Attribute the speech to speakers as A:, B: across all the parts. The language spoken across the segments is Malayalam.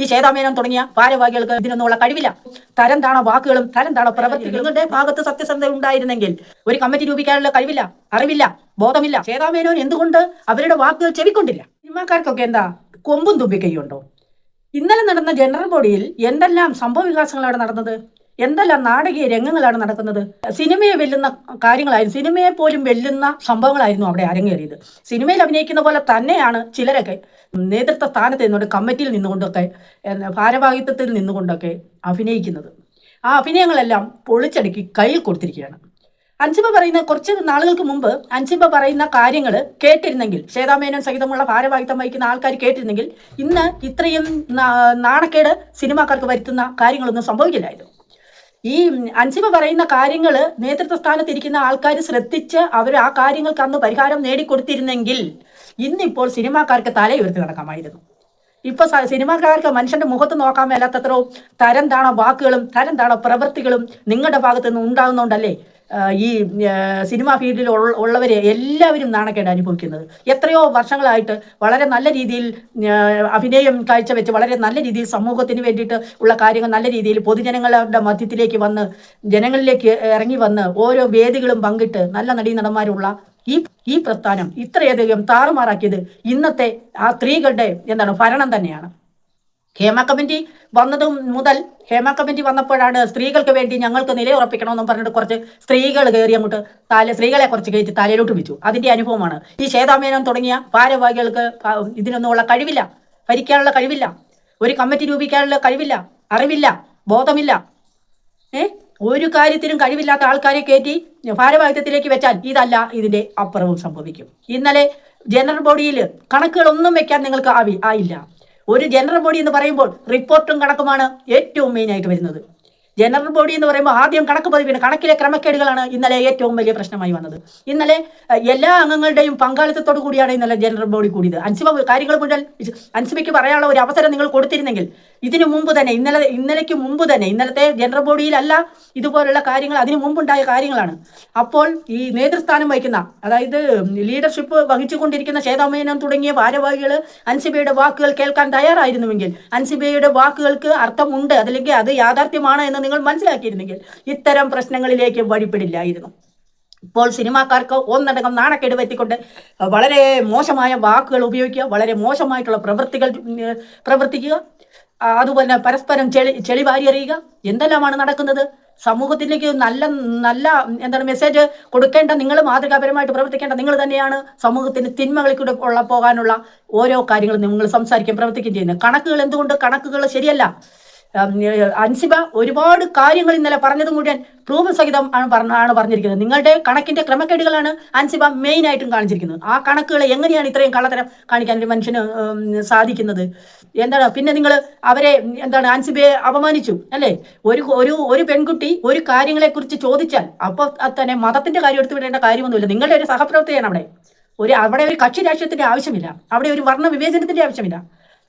A: ഈ ശ്വേതാമേനോൻ തുടങ്ങിയ ഭാരവാഹികൾക്ക് ഇതിനൊന്നുള്ള കഴിവില്ല. തരം താണ വാക്കുകളും തരം താണ പ്രവൃത്തികളും നിങ്ങളുടെ ഭാഗത്ത് സത്യസന്ധത ഉണ്ടായിരുന്നെങ്കിൽ ഒരു കമ്മിറ്റി രൂപിക്കാനുള്ള കഴിവില്ല, അറിവില്ല, ബോധമില്ല. ശ്വേതാമേനോൻ എന്തുകൊണ്ട് അവരുടെ വാക്കുകൾ ചെവിക്കൊണ്ടില്ല? സിനിമാക്കാർക്കൊക്കെ എന്താ കൊമ്പും തുമ്പിക്കൈയുണ്ടോ? ഇന്നലെ നടന്ന ജനറൽ ബോഡിയിൽ എന്തെല്ലാം സംഭവ വികാസങ്ങളാണ് നടന്നത്, എന്തെല്ലാം നാടകീയ രംഗങ്ങളാണ് നടക്കുന്നത്. സിനിമയെ വെല്ലുന്ന കാര്യങ്ങളായിരുന്നു, സിനിമയെ പോലും വെല്ലുന്ന സംഭവങ്ങളായിരുന്നു അവിടെ അരങ്ങേറിയത്. സിനിമയിൽ അഭിനയിക്കുന്ന പോലെ തന്നെയാണ് ചിലരൊക്കെ നേതൃത്വ സ്ഥാനത്ത് നിന്നുകൊണ്ട് കമ്മിറ്റിയിൽ നിന്നുകൊണ്ടൊക്കെ ഭാരവാഹിത്വത്തിൽ നിന്നുകൊണ്ടൊക്കെ അഭിനയിക്കുന്നത്. ആ അഭിനയങ്ങളെല്ലാം പൊളിച്ചടുക്കി കയ്യിൽ കൊടുത്തിരിക്കുകയാണ്. അൻസിബ പറയുന്ന കുറച്ച് നാളുകൾക്ക് മുമ്പ് അൻസിബ പറയുന്ന കാര്യങ്ങൾ കേട്ടിരുന്നെങ്കിൽ, ശ്വേതാമേനോൻ സഹിതമുള്ള ഭാരവാഹിത്വം വഹിക്കുന്ന ആൾക്കാർ കേട്ടിരുന്നെങ്കിൽ ഇന്ന് ഇത്രയും നാണക്കേട് സിനിമാക്കാർക്ക് വരുത്തുന്ന കാര്യങ്ങളൊന്നും സംഭവിക്കില്ലായിരുന്നു. ഈ അൻസിബ പറയുന്ന കാര്യങ്ങൾ നേതൃത്വ സ്ഥാനത്തിരിക്കുന്ന ആൾക്കാർ ശ്രദ്ധിച്ച് അവർ ആ കാര്യങ്ങൾക്ക് അന്ന് പരിഹാരം നേടിക്കൊടുത്തിരുന്നെങ്കിൽ ഇന്നിപ്പോൾ സിനിമാക്കാർക്ക് തലയുയർത്തി നടക്കാമായിരുന്നു. ഇപ്പൊ സിനിമാക്കാർക്ക് മനുഷ്യന്റെ മുഖത്ത് നോക്കാൻ മേലാത്തത്രോ തരം താണ വാക്കുകളും തരം താണ പ്രവൃത്തികളും നിങ്ങളുടെ ഭാഗത്ത് നിന്ന് ഉണ്ടാകുന്നതുകൊണ്ടല്ലേ ഈ സിനിമാ ഫീൽഡിൽ ഉള്ളവരെ എല്ലാവരും നാണക്കേട് അനുഭവിക്കുന്നത്. എത്രയോ വർഷങ്ങളായിട്ട് വളരെ നല്ല രീതിയിൽ അഭിനയം കാഴ്ചവെച്ച് വളരെ നല്ല രീതിയിൽ സമൂഹത്തിന് വേണ്ടിയിട്ട് ഉള്ള കാര്യങ്ങൾ നല്ല രീതിയിൽ പൊതുജനങ്ങളുടെ മധ്യത്തിലേക്ക് വന്ന് ജനങ്ങളിലേക്ക് ഇറങ്ങി വന്ന് ഓരോ വേദികളും പങ്കിട്ട് നല്ല നടന്മാരുള്ള ഈ പ്രസ്ഥാനം ഇത്രയധികം താറുമാറാക്കിയത് ഇന്നത്തെ ആ സ്ത്രീകളുടെ ഭരണം തന്നെയാണ്. ഹേമ കമ്മിറ്റി വന്നതും മുതൽ ഹേമ കമ്മിറ്റി വന്നപ്പോഴാണ് സ്ത്രീകൾക്ക് വേണ്ടി ഞങ്ങൾക്ക് നിലയുറപ്പിക്കണമെന്നും പറഞ്ഞിട്ട് കുറച്ച് സ്ത്രീകൾ കയറി അങ്ങോട്ട് സ്ത്രീകളെ കുറച്ച് കയറ്റി തലയിലോട്ട് വെച്ചു. അതിന്റെ അനുഭവമാണ്. ഈ ശ്വേതാമേനോൻ തുടങ്ങിയ ഭാരവാഹികൾക്ക് ഇതിനൊന്നുമുള്ള കഴിവില്ല, ഭരിക്കാനുള്ള കഴിവില്ല, ഒരു കമ്മിറ്റി രൂപിക്കാനുള്ള കഴിവില്ല, അറിവില്ല, ബോധമില്ല. ഒരു കാര്യത്തിനും കഴിവില്ലാത്ത ആൾക്കാരെ കയറ്റി ഭാരവാഹിത്വത്തിലേക്ക് വെച്ചാൽ ഇതല്ല ഇതിന്റെ അപ്പുറവും സംഭവിക്കും. ഇന്നലെ ജനറൽ ബോഡിയിൽ കണക്കുകളൊന്നും വെക്കാൻ നിങ്ങൾക്ക് ആയില്ല. ഒരു ജനറൽ ബോഡി എന്ന് പറയുമ്പോൾ റിപ്പോർട്ടും കണക്കുമാണ് ഏറ്റവും മെയിനായിട്ട് വരുന്നത്. ജനറൽ ബോഡി എന്ന് പറയുമ്പോൾ ആദ്യം കണക്ക് പതിവാണ്, കണക്കിലെ ക്രമക്കേടുകളാണ് ഇന്നലെ ഏറ്റവും വലിയ പ്രശ്നമായി വന്നത്. ഇന്നലെ എല്ലാ അംഗങ്ങളുടെയും പങ്കാളിത്തത്തോടു കൂടിയാണ് ഇന്നലെ ജനറൽ ബോഡി കൂടിയത്. അൻസിബ കാര്യങ്ങൾ മുഴുവൻ അൻസിബയ്ക്ക് പറയാനുള്ള ഒരു അവസരം നിങ്ങൾ കൊടുത്തിരുന്നെങ്കിൽ ഇതിനു മുമ്പ് തന്നെ ഇന്നലേക്ക് മുമ്പ് തന്നെ ഇന്നലത്തെ ജനറൽ ബോഡിയിലല്ല ഇതുപോലുള്ള കാര്യങ്ങൾ അതിനു മുമ്പുണ്ടായ കാര്യങ്ങളാണ്. അപ്പോൾ ഈ നേതൃസ്ഥാനം വഹിക്കുന്ന, അതായത് ലീഡർഷിപ്പ് വഹിച്ചുകൊണ്ടിരിക്കുന്ന ശ്വേതാമേനോൻ തുടങ്ങിയ ഭാരവാഹികൾ അൻസിബയുടെ വാക്കുകൾ കേൾക്കാൻ തയ്യാറായിരുന്നുവെങ്കിൽ, അൻസിബയുടെ വാക്കുകൾക്ക് അർത്ഥമുണ്ട്, അതല്ലെങ്കിൽ അത് യാഥാർത്ഥ്യമാണ് എന്ന് നിങ്ങൾ മനസ്സിലാക്കിയിരുന്നെങ്കിൽ ഇത്തരം പ്രശ്നങ്ങളിലേക്ക് വഴിപ്പെടില്ലായിരുന്നു. ഇപ്പോൾ സിനിമാക്കാർക്ക് ഒന്നടങ്കം നാണക്കേട് വരുത്തിക്കൊണ്ട് വളരെ മോശമായ വാക്കുകൾ ഉപയോഗിക്കുക, വളരെ മോശമായിട്ടുള്ള പ്രവർത്തിക്കുക, അതുപോലെ പരസ്പരം ചെളി വാരി എറിയുക, എന്തെല്ലാമാണ് നടക്കുന്നത്. സമൂഹത്തിലേക്ക് നല്ല മെസ്സേജ് കൊടുക്കേണ്ട നിങ്ങൾ, മാതൃകാപരമായിട്ട് പ്രവർത്തിക്കേണ്ട നിങ്ങൾ തന്നെയാണ് സമൂഹത്തിന് തിന്മകളിൽ കൂടെ പോകാനുള്ള ഓരോ കാര്യങ്ങളും നിങ്ങൾ സംസാരിക്കുകയും പ്രവർത്തിക്കുകയും ചെയ്യുന്നത്. കണക്കുകൾ ശരിയല്ല. അൻസിബ ഒരുപാട് കാര്യങ്ങൾ ഇന്നലെ പറഞ്ഞതും മുഴുവൻ പ്രൂഫ് സഹിതം ആണ് പറഞ്ഞിരിക്കുന്നത്. നിങ്ങളുടെ കണക്കിന്റെ ക്രമക്കേടുകളാണ് അൻസിബ മെയിൻ ആയിട്ടും കാണിച്ചിരിക്കുന്നത്. ആ കണക്കുകൾ എങ്ങനെയാണ് ഇത്രയും കള്ളത്തരം കാണിക്കാൻ ഒരു മനുഷ്യന് സാധിക്കുന്നത്? പിന്നെ നിങ്ങൾ അവരെ അൻസിബയെ അപമാനിച്ചു അല്ലേ? ഒരു പെൺകുട്ടി ഒരു കാര്യങ്ങളെ കുറിച്ച് ചോദിച്ചാൽ അപ്പോൾ തന്നെ മതത്തിന്റെ കാര്യം എടുത്തു വിടേണ്ട കാര്യമൊന്നുമില്ല. നിങ്ങളുടെ ഒരു സഹപ്രവർത്തകയാണ് അവിടെ ഒരു കക്ഷി രാഷ്ട്രീയത്തിന്റെ ആവശ്യമില്ല, അവിടെ ഒരു വർണ്ണ വിവേചനത്തിന്റെ ആവശ്യമില്ല.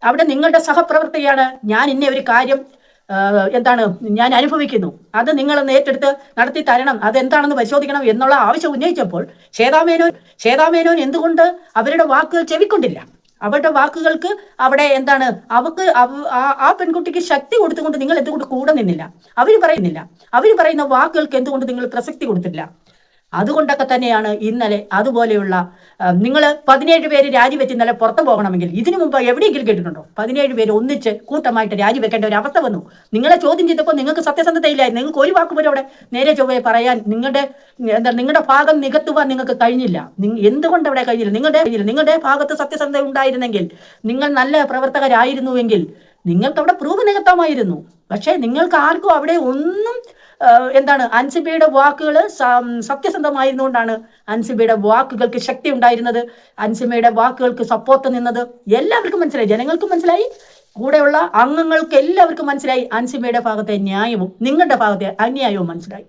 A: അവിടെ നിങ്ങളുടെ സഹപ്രവർത്തകയാണ് ഞാൻ ഇന്ന ഒരു കാര്യം ഞാൻ അനുഭവിക്കുന്നു, അത് നിങ്ങളൊന്ന് ഏറ്റെടുത്ത് നടത്തി തരണം, അതെന്താണെന്ന് പരിശോധിക്കണം എന്നുള്ള ആവശ്യം ഉന്നയിച്ചപ്പോൾ ശ്വേതാമേനോൻ എന്തുകൊണ്ട് അവരുടെ വാക്കുകൾ ചെവിക്കൊണ്ടില്ല? അവരുടെ വാക്കുകൾക്ക് അവിടെ അവർക്ക് ആ പെൺകുട്ടിക്ക് ശക്തി കൊടുത്തുകൊണ്ട് നിങ്ങൾ എന്തുകൊണ്ട് കൂടെ നിന്നില്ല? അവർ പറയുന്ന വാക്കുകൾക്ക് എന്തുകൊണ്ട് നിങ്ങൾ പ്രസക്തി കൊടുത്തില്ല? അതുകൊണ്ടൊക്കെ തന്നെയാണ് ഇന്നലെ അതുപോലെയുള്ള നിങ്ങൾ 17 പേര് രാജിവെച്ച് ഇന്നലെ പുറത്തു പോകണമെങ്കിൽ ഇതിനു മുമ്പ് എവിടെയെങ്കിലും കേട്ടിട്ടുണ്ടോ 17 പേര് ഒന്നിച്ച് കൂട്ടമായിട്ട് രാജിവെക്കേണ്ട ഒരു അവസ്ഥ വന്നു? നിങ്ങളെ ചോദ്യം ചെയ്തപ്പോൾ നിങ്ങൾക്ക് സത്യസന്ധതയില്ലായിരുന്നു. നിങ്ങൾക്ക് ഒരു വാക്ക് പോലും അവിടെ നേരെ ചൊവ്വയെ പറയാൻ നിങ്ങളുടെ ഭാഗം നികത്തുവാൻ നിങ്ങൾക്ക് കഴിഞ്ഞില്ല. എന്തുകൊണ്ട് അവിടെ കഴിഞ്ഞില്ല? നിങ്ങളുടെ ഭാഗത്ത് സത്യസന്ധത ഉണ്ടായിരുന്നെങ്കിൽ, നിങ്ങൾ നല്ല പ്രവർത്തകരായിരുന്നുവെങ്കിൽ നിങ്ങൾക്ക് അവിടെ പ്രൂഫ് നികത്താമായിരുന്നു. പക്ഷേ നിങ്ങൾക്ക് ആർക്കും അവിടെ ഒന്നും അൻസിബയുടെ വാക്കുകൾ സത്യസന്ധമായിരുന്നുകൊണ്ടാണ് അൻസിബയുടെ വാക്കുകൾക്ക് ശക്തി ഉണ്ടായിരുന്നത്, അൻസിബയുടെ വാക്കുകൾക്ക് സപ്പോർട്ട് നിന്നത്. എല്ലാവർക്കും മനസ്സിലായി, ജനങ്ങൾക്കും മനസ്സിലായി, കൂടെയുള്ള അംഗങ്ങൾക്ക് എല്ലാവർക്കും മനസ്സിലായി അൻസിബയുടെ ഭാഗത്തെ ന്യായവും നിങ്ങളുടെ ഭാഗത്തെ അന്യായവും മനസ്സിലായി.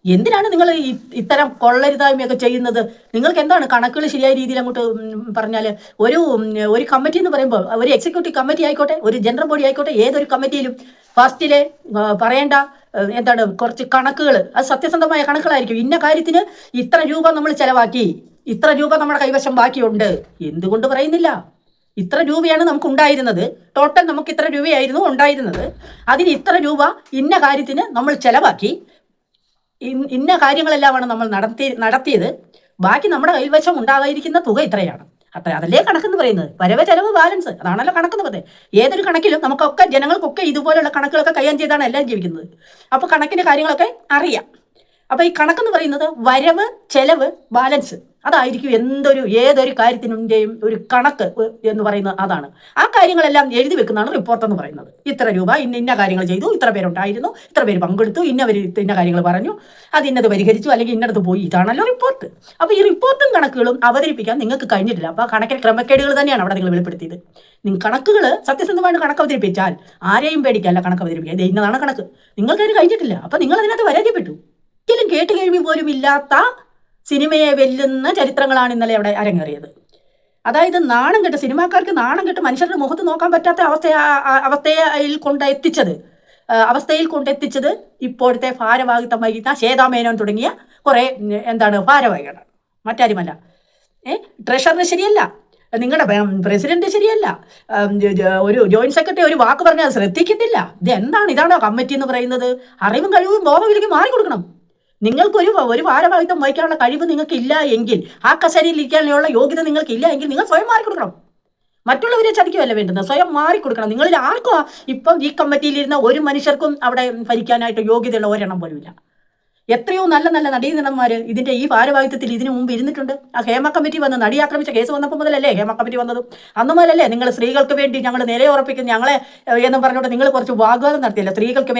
A: എന്തിനാണ് നിങ്ങൾ ഇത്തരം കൊള്ളരുതായ്മയൊക്കെ ചെയ്യുന്നത്? നിങ്ങൾക്ക് കണക്കുകൾ ശരിയായ രീതിയിൽ അങ്ങോട്ട് പറഞ്ഞാൽ ഒരു കമ്മിറ്റി എന്ന് പറയുമ്പോൾ ഒരു എക്സിക്യൂട്ടീവ് കമ്മിറ്റി ആയിക്കോട്ടെ, ഒരു ജനറൽ ബോഡി ആയിക്കോട്ടെ, ഏതൊരു കമ്മിറ്റിയിലും ഫസ്റ്റിലെ പറയേണ്ട കുറച്ച് കണക്കുകൾ അത് സത്യസന്ധമായ കണക്കുകളായിരിക്കും. ഇന്ന കാര്യത്തിന് ഇത്ര രൂപ നമ്മൾ ചെലവാക്കി, ഇത്ര രൂപ നമ്മുടെ കൈവശം ബാക്കിയുണ്ട്. എന്തുകൊണ്ട് പറയുന്നില്ല? ഇത്ര രൂപയാണ് നമുക്ക് ഉണ്ടായിരുന്നത്, ടോട്ടൽ നമുക്ക് ഇത്ര രൂപയായിരുന്നു ഉണ്ടായിരുന്നത്. അതിന് ഇത്ര രൂപ ഇന്ന കാര്യത്തിന് നമ്മൾ ചെലവാക്കി, ഇന്ന കാര്യങ്ങളെല്ലാമാണ് നമ്മൾ നടത്തിയത്. ബാക്കി നമ്മുടെ കൈവശം ഉണ്ടാകാതിരിക്കുന്ന തുക ഇത്രയാണ്. അതല്ലേ കണക്കെന്ന് പറയുന്നത്. വരവ് ചെലവ് ബാലൻസ്, അതാണല്ലോ കണക്കെന്ന് പറയുന്നത്. ഏതൊരു കണക്കിലും നമുക്കൊക്കെ ജനങ്ങൾക്കൊക്കെ ഇതുപോലുള്ള കണക്കുകളൊക്കെ കൈകാര്യം ചെയ്താണ് എല്ലാവരും ജീവിക്കുന്നത്. അപ്പോൾ കണക്കിൻ്റെ കാര്യങ്ങളൊക്കെ അറിയാം. അപ്പോൾ ഈ കണക്കെന്ന് പറയുന്നത് വരവ് ചെലവ് ബാലൻസ്, അതായിരിക്കും ഏതൊരു കാര്യത്തിൻ്റെയും ഒരു കണക്ക് എന്ന് പറയുന്നത്. അതാണ് ആ കാര്യങ്ങളെല്ലാം എഴുതി വെക്കുന്നതാണ് റിപ്പോർട്ട് എന്ന് പറയുന്നത്. ഇത്ര രൂപ ഇന്ന കാര്യങ്ങൾ ചെയ്തു, ഇത്ര പേരുണ്ടായിരുന്നു, ഇത്ര പേര് പങ്കെടുത്തു, ഇന്ന കാര്യങ്ങൾ പറഞ്ഞു, അത് ഇന്നത് പരിഹരിച്ചു, അല്ലെങ്കിൽ ഇന്നടത്ത് പോയി, ഇതാണല്ലോ റിപ്പോർട്ട്. അപ്പോൾ ഈ റിപ്പോർട്ടും കണക്കുകളും അവതരിപ്പിക്കാൻ നിങ്ങൾക്ക് കഴിഞ്ഞിട്ടില്ല. അപ്പോൾ കണക്കിന് ക്രമക്കേടുകൾ തന്നെയാണ് അവിടെ നിങ്ങൾ വെളിപ്പെടുത്തിയത്. കണക്കുകൾ സത്യസന്ധമായിട്ട് കണക്ക് അവതരിപ്പിച്ചാൽ ആരെയും പേടിക്കാല്ല കണക്ക് അവതരിപ്പിക്കുക. ഇത് ഇന്നതാണ് കണക്ക്, നിങ്ങൾക്കതിന് കഴിഞ്ഞിട്ടില്ല. അപ്പോൾ നിങ്ങൾ അതിനകത്ത് പരാജയപ്പെട്ടു. ഒരിക്കലും കേട്ടുകേൾവി പോലും ഇല്ലാത്ത സിനിമയെ വെല്ലുന്ന ചരിത്രങ്ങളാണ് ഇന്നലെ അവിടെ അരങ്ങേറിയത്. അതായത് നാണം കെട്ട്, സിനിമാക്കാർക്ക് നാണം കെട്ട് മനുഷ്യരുടെ മുഖത്ത് നോക്കാൻ പറ്റാത്ത അവസ്ഥയിൽ കൊണ്ടെത്തിച്ചത് ഇപ്പോഴത്തെ ഭാരവാഹിത്വം വഹിക്കുന്ന ശ്വേതാമേനോൻ തുടങ്ങിയ കുറേ ഭാരവാഹികളാണ്, മറ്റാരുമല്ല. ട്രഷറർ ശരിയല്ല, നിങ്ങളുടെ പ്രസിഡന്റ് ശരിയല്ല, ഒരു ജോയിന്റ് സെക്രട്ടറി ഒരു വാക്ക് പറഞ്ഞാൽ ശ്രദ്ധിക്കത്തില്ല. ഇതാണോ കമ്മിറ്റി എന്ന് പറയുന്നത്? അറിവും കഴിവും ബോധവിലേക്ക് മാറിക്കൊടുക്കണം. നിങ്ങൾക്കൊരു ഭാരവാഹിത്വം വഹിക്കാനുള്ള കഴിവ് നിങ്ങൾക്കില്ല എങ്കിൽ, ആ കസേരയിൽ ഇരിക്കാനുള്ള യോഗ്യത നിങ്ങൾക്കില്ല എങ്കിൽ നിങ്ങൾ സ്വയം മാറിക്കൊടുക്കണം. മറ്റുള്ളവരെ ചതിക്കുകയല്ല വേണ്ടുന്നത്, സ്വയം മാറിക്കൊടുക്കണം. നിങ്ങളിൽ ആർക്കും ഇപ്പം ഈ കമ്മിറ്റിയിലിരുന്ന ഒരു മനുഷ്യർക്കും അവിടെ ഭരിക്കാനായിട്ട് യോഗ്യതയുള്ള ഒരെണ്ണം പോലുമില്ല. എത്രയോ നല്ല നല്ല നടീനടന്മാർ ഇതിൻ്റെ ഈ ഭാരവാഹിത്വത്തിൽ ഇതിനു മുമ്പ് ഇരുന്നിട്ടുണ്ട്. ആ ഹേമ കമ്മിറ്റി വന്ന് നടി ആക്രമിച്ച കേസ് വന്നപ്പോൾ മുതലല്ലേ ഹേമ കമ്മിറ്റി വന്നതും? അന്നു മുതലല്ലേ നിങ്ങൾ സ്ത്രീകൾക്ക് വേണ്ടി ഞങ്ങൾ നിലയുറപ്പിക്കും, ഞങ്ങളെ എന്നും പറഞ്ഞുകൊണ്ട് നിങ്ങൾ കുറച്ച് വാഗ്വാദം നടത്തിയല്ലോ, സ്ത്രീകൾക്ക്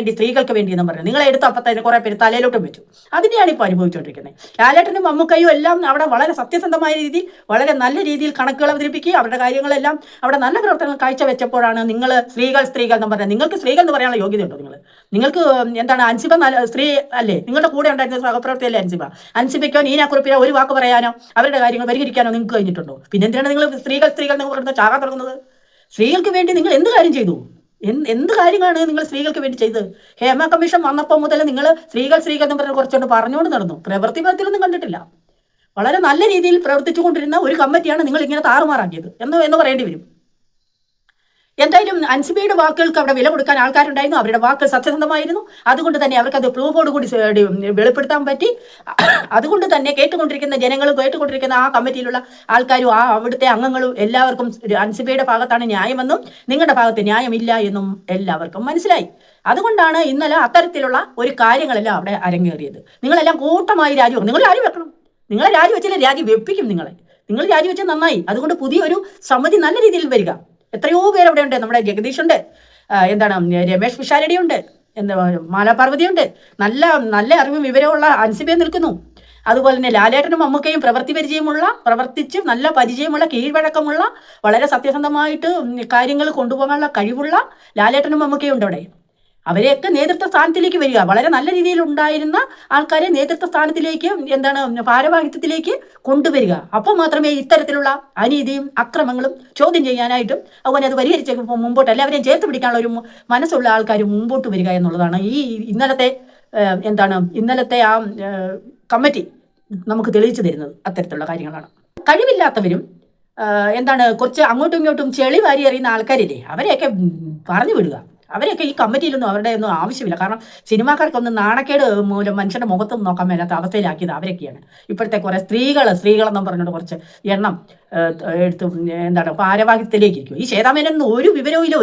A: വേണ്ടി എന്നും പറഞ്ഞു. നിങ്ങളെ എടുത്ത് അപ്പത്തന്നെ കുറേ പേര് തലയിലോട്ടും വെച്ചു. അതിനെയാണ് ഇപ്പോൾ അനുഭവിച്ചുകൊണ്ടിരിക്കുന്നത്. ലാലേട്ടനും മമ്മൂക്കയും എല്ലാം അവിടെ വളരെ സത്യസന്ധമായ രീതിയിൽ, വളരെ നല്ല രീതിയിൽ കണക്കുകൾ അവതരിപ്പിക്കുകയും അവരുടെ കാര്യങ്ങളെല്ലാം അവിടെ നല്ല പ്രവർത്തനങ്ങൾ കാഴ്ചവെച്ചപ്പോഴാണ് നിങ്ങൾ സ്ത്രീകൾ എന്ന് പറഞ്ഞാൽ, നിങ്ങൾക്ക് സ്ത്രീകൾ എന്ന് പറയാനുള്ള യോഗ്യതയുണ്ടോ? നിങ്ങൾക്ക് അൻസിബ സ്ത്രീ അല്ലേ? നിങ്ങളുടെ കൂടെ ഉണ്ടായിരുന്ന സഹപ്രവർത്തകയല്ലേ അൻസിബയ്ക്കോ നീനാക്കുറിപ്പിനോ ഒരു വാക്ക് പറയാനോ അവരുടെ കാര്യങ്ങൾ പരിഹരിക്കാനോ നിങ്ങൾക്ക് കഴിഞ്ഞിട്ടുണ്ടോ? പിന്നെ എന്തിനാണ് നിങ്ങൾ സ്ത്രീകൾ എന്ന് പറയുന്നത് ചാകാൻ തുടങ്ങുന്നത്? സ്ത്രീകൾക്ക് വേണ്ടി നിങ്ങൾ എന്ത് കാര്യം ചെയ്തു? എന്ത് കാര്യമാണ് നിങ്ങൾ സ്ത്രീകൾക്ക് വേണ്ടി ചെയ്തത്? ഹേമ കമ്മീഷൻ വന്നപ്പോൾ മുതൽ നിങ്ങൾ സ്ത്രീകൾ എന്ന് പറഞ്ഞ് കുറച്ചുകൊണ്ട് പറഞ്ഞുകൊണ്ട് നടന്നു. പ്രവൃത്തിപഥത്തിലൊന്നും കണ്ടിട്ടില്ല. വളരെ നല്ല രീതിയിൽ പ്രവർത്തിച്ചുകൊണ്ടിരുന്ന ഒരു കമ്മിറ്റിയാണ് നിങ്ങൾ ഇങ്ങനെ താറുമാറാക്കിയത് എന്ന് പറയേണ്ടി വരും. എന്തായാലും അൻസിബയുടെ വാക്കുകൾക്ക് അവിടെ വില കൊടുക്കാൻ ആൾക്കാരുണ്ടായിരുന്നു. അവരുടെ വാക്കുകൾ സത്യസന്ധമായിരുന്നു. അതുകൊണ്ട് തന്നെ അവർക്കത് പ്രൂഫോട് കൂടി വെളിപ്പെടുത്താൻ പറ്റി. അതുകൊണ്ട് തന്നെ കേട്ടുകൊണ്ടിരിക്കുന്ന ആ കമ്മിറ്റിയിലുള്ള ആൾക്കാരും അവിടുത്തെ അംഗങ്ങളും എല്ലാവർക്കും അൻസിബയുടെ ഭാഗത്താണ് ന്യായമെന്നും നിങ്ങളുടെ ഭാഗത്ത് ന്യായമില്ല എന്നും എല്ലാവർക്കും മനസ്സിലായി. അതുകൊണ്ടാണ് ഇന്നലെ അത്തരത്തിലുള്ള ഒരു കാര്യങ്ങളെല്ലാം അവിടെ അരങ്ങേറിയത്. നിങ്ങളെല്ലാം കൂട്ടമായി രാജിവെക്കണം. നിങ്ങൾ രാജിവെക്കണം. നിങ്ങളെ രാജിവെച്ചാലേ രാജി വെപ്പിക്കും. നിങ്ങൾ രാജിവെച്ചാൽ നന്നായി. അതുകൊണ്ട് പുതിയൊരു സമിതി നല്ല രീതിയിൽ വരിക. എത്രയോ പേരവിടെ ഉണ്ട്. നമ്മുടെ ജഗദീഷ് ഉണ്ട്, രമേഷ് പിഷാരടി ഉണ്ട്, മാലാപാർവതിയുണ്ട്. നല്ല നല്ല അറിവും വിവരമുള്ള അൻസിബയെ നിൽക്കുന്നു. അതുപോലെ തന്നെ ലാലേട്ടനും മമ്മൂക്കയും പ്രവർത്തിച്ച് നല്ല പരിചയമുള്ള കീഴ്വഴക്കമുള്ള വളരെ സത്യസന്ധമായിട്ട് കാര്യങ്ങൾ കൊണ്ടുപോകാനുള്ള കഴിവുള്ള ലാലേട്ടനും മമ്മൂക്കയും ഉണ്ട് അവിടെ. അവരെയൊക്കെ നേതൃത്വ സ്ഥാനത്തിലേക്ക് വരിക. വളരെ നല്ല രീതിയിൽ ഉണ്ടായിരുന്ന ആൾക്കാരെ നേതൃത്വ സ്ഥാനത്തിലേക്ക് ഭാരവാഹിത്വത്തിലേക്ക് കൊണ്ടുവരിക. അപ്പോൾ മാത്രമേ ഇത്തരത്തിലുള്ള അനീതിയും അക്രമങ്ങളും ചോദ്യം ചെയ്യാനായിട്ടും അതുപോലെ അത് പരിഹരിച്ച് മുമ്പോട്ട് എല്ലാവരെയും ചേർത്ത് പിടിക്കാനുള്ള ഒരു മനസ്സുള്ള ആൾക്കാർ മുമ്പോട്ട് വരിക എന്നുള്ളതാണ് ഈ ഇന്നലത്തെ ആ കമ്മിറ്റി നമുക്ക് തെളിയിച്ചു തരുന്നത്. അത്തരത്തിലുള്ള കാര്യങ്ങളാണ്. കഴിവില്ലാത്തവരും കുറച്ച് അങ്ങോട്ടും ഇങ്ങോട്ടും ചെളി വാരി എറിയുന്ന ആൾക്കാരില്ലേ, അവരെയൊക്കെ പറഞ്ഞു വിടുക. അവരെയൊക്കെ ഈ കമ്മിറ്റിയിലൊന്നും അവരുടെ ഒന്നും ആവശ്യമില്ല. കാരണം സിനിമാക്കാർക്കൊന്നും നാണക്കേട് മൂലം മനുഷ്യന്റെ മുഖത്തൊന്നും നോക്കാൻ മേലാത്ത അവസ്ഥയിലാക്കിയത് അവരൊക്കെയാണ്. ഇപ്പോഴത്തെ കുറെ സ്ത്രീകളെന്നും പറഞ്ഞുകൊണ്ട് കുറച്ച് എണ്ണം എടുത്ത് ഭാരവാഹിത്വത്തിലേക്ക് ഇരിക്കും. ഈ ശ്വേതാമേനൊന്നും ഒരു വിവരവും ഇല്ല.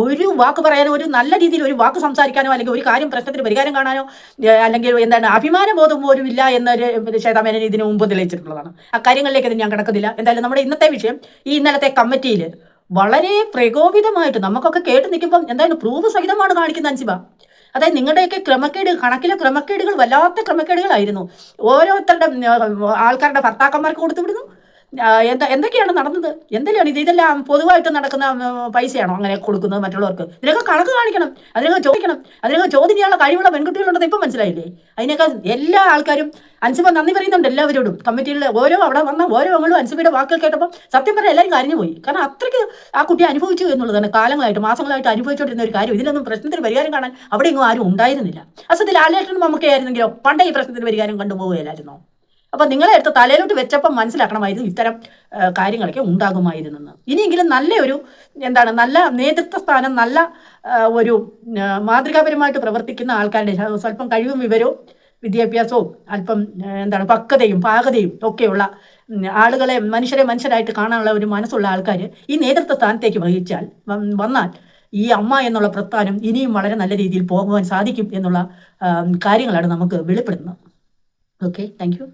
A: ഒരു വാക്ക് പറയാനോ, ഒരു നല്ല രീതിയിൽ ഒരു വാക്ക് സംസാരിക്കാനോ, അല്ലെങ്കിൽ ഒരു പ്രശ്നത്തിന് പരിഹാരം കാണാനോ, അല്ലെങ്കിൽ അഭിമാനബോധം പോലും ഇല്ല എന്നൊരു ശ്വേതാമേനൻ ഇതിനു മുമ്പ് തെളിയിച്ചിട്ടുള്ളതാണ്. ആ കാര്യങ്ങളിലേക്ക് ഞാൻ കിടക്കുന്നില്ല. എന്തായാലും നമ്മുടെ ഇന്നത്തെ വിഷയം ഈ ഇന്നലത്തെ കമ്മിറ്റിയിൽ വളരെ പ്രകോപിതമായിട്ട് നമുക്കൊക്കെ കേട്ട് നിൽക്കുമ്പോൾ പ്രൂഫ് സഹിതമാണ് കാണിക്കുന്ന അൻസിബ. അതായത് നിങ്ങളുടെയൊക്കെ കണക്കിലെ ക്രമക്കേടുകൾ വല്ലാത്ത ക്രമക്കേടുകളായിരുന്നു. ഓരോരുത്തരുടെ ആൾക്കാരുടെ ഭർത്താക്കന്മാർക്ക് കൊടുത്തുവിടുന്നു. എന്തൊക്കെയാണ് നടന്നത്? ഇതെല്ലാം പൊതുവായിട്ട് നടക്കുന്ന പൈസയാണോ അങ്ങനെ കൊടുക്കുന്നത് മറ്റുള്ളവർക്ക്? ഇതിനൊക്കെ കണക്ക് കാണിക്കണം, അതിനൊക്കെ ചോദിക്കണം, അതിനൊക്കെ ചോദ്യം ചെയ്യാനുള്ള കഴിവുള്ള പെൺകുട്ടികളുണ്ടെന്ന് ഇപ്പം മനസ്സിലായില്ലേ? അതിനൊക്കെ എല്ലാ ആൾക്കാരും അൻസിബ നന്ദി പറയുന്നുണ്ട് എല്ലാവരോടും. കമ്മിറ്റിയിലെ അവിടെ വന്ന ഓരോ അംഗങ്ങളും അൻസിബയുടെ വാക്കുകൾ കേട്ടപ്പോൾ സത്യം പറഞ്ഞാൽ എല്ലാവരും കരഞ്ഞു പോയി. കാരണം അത്രയ്ക്ക് ആ കുട്ടി അനുഭവിച്ചു എന്നുള്ളതാണ്. മാസങ്ങളായിട്ട് അനുഭവിച്ചുകൊണ്ടിരുന്ന ഒരു കാര്യം. ഇതിലൊന്നും പ്രശ്നത്തിന് പരിഹാരം കാണാൻ അവിടെ ആരും ഉണ്ടായിരുന്നില്ല. അസത്തിൽ ലാലേട്ടനും മമ്മൂക്കയായിരുന്നെങ്കിലോ പണ്ടേ ഈ പ്രശ്നത്തിന് പരിഹാരം കണ്ടുപോവുകയല്ലായിരുന്നോ? അപ്പം നിങ്ങളെ എടുത്ത് തലയിലോട്ട് വെച്ചപ്പം മനസ്സിലാക്കണമായിരുന്നു ഇത്തരം കാര്യങ്ങളൊക്കെ ഉണ്ടാകുമായിരുന്നെന്ന്. ഇനിയെങ്കിലും നല്ലൊരു നല്ല നേതൃത്വ സ്ഥാനം, നല്ല ഒരു മാതൃകാപരമായിട്ട് പ്രവർത്തിക്കുന്ന ആൾക്കാരുടെ സ്വല്പം കഴിവും വിവരവും വിദ്യാഭ്യാസവും അല്പം പക്വതയും പാകതയും ഒക്കെയുള്ള ആളുകളെ മനുഷ്യരായിട്ട് കാണാനുള്ള ഒരു മനസ്സുള്ള ആൾക്കാർ ഈ നേതൃത്വ സ്ഥാനത്തേക്ക് വന്നാൽ ഈ അമ്മ എന്നുള്ള പ്രസ്ഥാനം ഇനിയും വളരെ നല്ല രീതിയിൽ പോകുവാൻ സാധിക്കും എന്നുള്ള കാര്യങ്ങളാണ് നമുക്ക് വെളിപ്പെടുന്നത്. Okay, thank U.